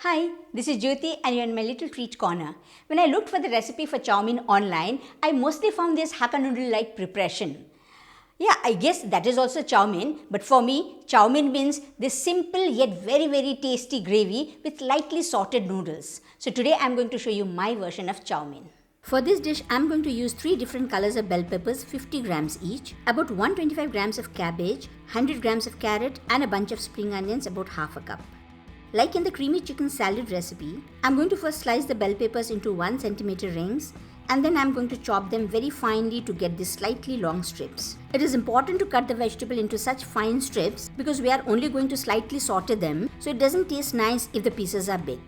Hi, this is Jyoti and you're in my little treat corner. When I looked for the recipe for Chowmein online, I mostly found this hakka noodle-like preparation. Yeah, I guess that is also Chowmein, but for me, Chowmein means this simple yet very tasty gravy with lightly sauteed noodles. So today I'm going to show you my version of Chowmein. For this dish, I'm going to use 3 different colors of bell peppers, 50 grams each, about 125 grams of cabbage, 100 grams of carrot and a bunch of spring onions, about half a cup. Like in the creamy chicken salad recipe, I'm going to first slice the bell peppers into 1 centimeter rings and then I'm going to chop them very finely to get these slightly long strips. It is important to cut the vegetable into such fine strips because we are only going to slightly saute them, so it doesn't taste nice if the pieces are big.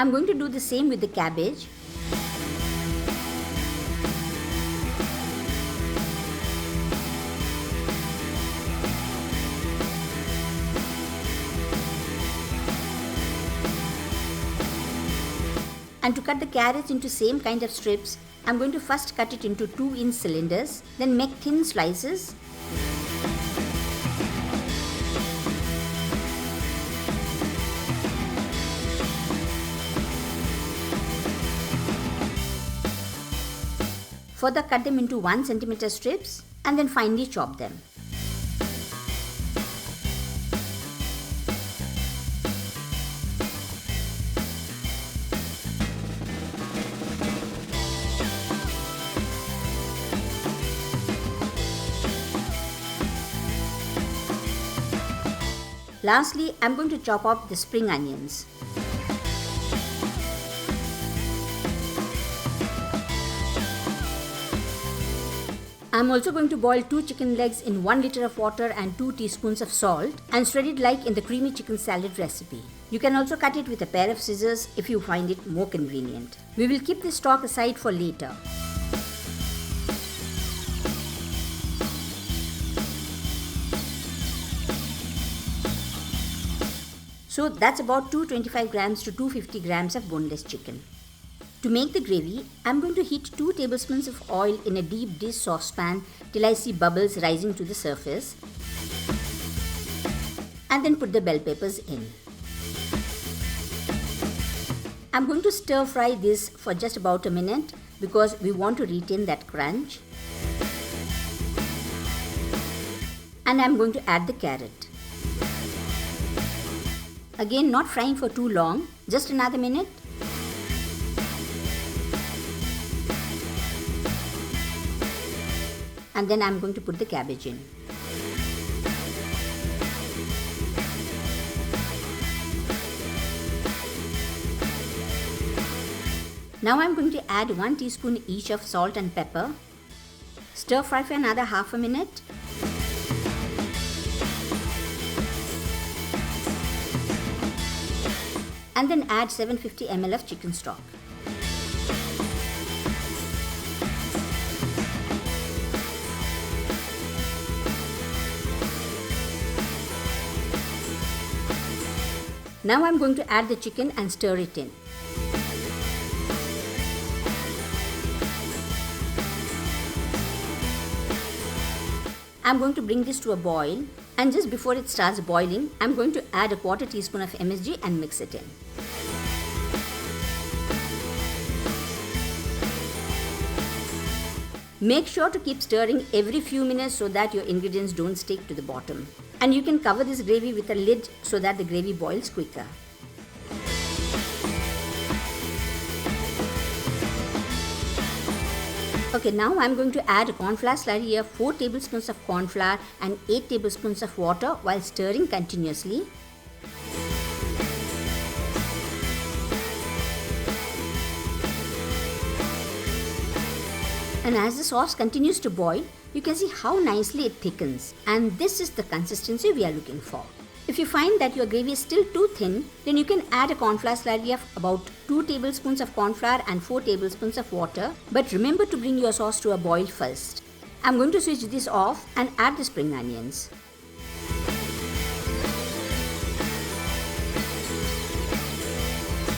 I'm going to do the same with the cabbage. And to cut the carrots into same kind of strips, I'm going to first cut it into 2-inch cylinders, then make thin slices. Further cut them into 1 centimeter strips and then finely chop them. Lastly, I'm going to chop up the spring onions. I'm also going to boil 2 chicken legs in 1 liter of water and 2 teaspoons of salt and spread it like in the creamy chicken salad recipe. You can also cut it with a pair of scissors if you find it more convenient. We will keep this stock aside for later. So that's about 225 grams to 250 grams of boneless chicken. To make the gravy, I'm going to heat 2 tablespoons of oil in a deep dish saucepan till I see bubbles rising to the surface, and then put the bell peppers in. I'm going to stir fry this for just about a minute because we want to retain that crunch. And I'm going to add the carrot. Again, not frying for too long, just another minute. And then I'm going to put the cabbage in. Now I'm going to add 1 teaspoon each of salt and pepper. Stir fry for another half a minute. And then add 750 ml of chicken stock. Now I'm going to add the chicken and stir it in. I'm going to bring this to a boil, and just before it starts boiling, I'm going to add a quarter teaspoon of MSG and mix it in. Make sure to keep stirring every few minutes so that your ingredients don't stick to the bottom. And you can cover this gravy with a lid so that the gravy boils quicker. Okay, now I'm going to add a cornflour slurry of 4 tablespoons of corn flour and 8 tablespoons of water while stirring continuously. And as the sauce continues to boil, you can see how nicely it thickens, and this is the consistency we are looking for. If you find that your gravy is still too thin, then you can add a cornflour slurry of about 2 tablespoons of corn flour and 4 tablespoons of water, but remember to bring your sauce to a boil first. I'm going to switch this off and add the spring onions.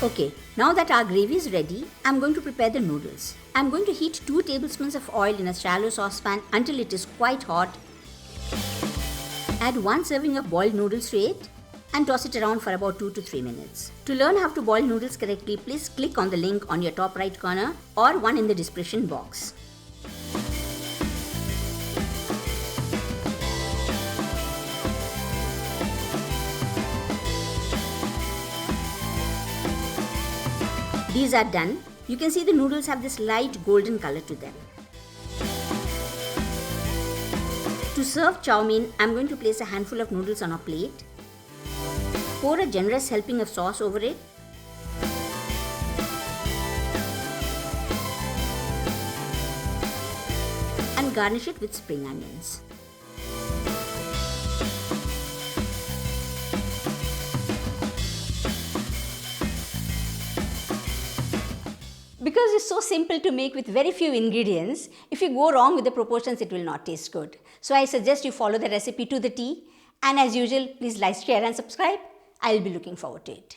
Okay, now that our gravy is ready, I'm going to prepare the noodles. I'm going to heat 2 tablespoons of oil in a shallow saucepan until it is quite hot. Add 1 serving of boiled noodles to it and toss it around for about 2 to 3 minutes. To learn how to boil noodles correctly, please click on the link on your top right corner or one in the description box. These are done. You can see the noodles have this light golden color to them. To serve chow mein, I'm going to place a handful of noodles on a plate. Pour a generous helping of sauce over it. And garnish it with spring onions. Because it's so simple to make with very few ingredients, if you go wrong with the proportions, it will not taste good. So I suggest you follow the recipe to the T. And as usual, please like, share and subscribe. I'll be looking forward to it.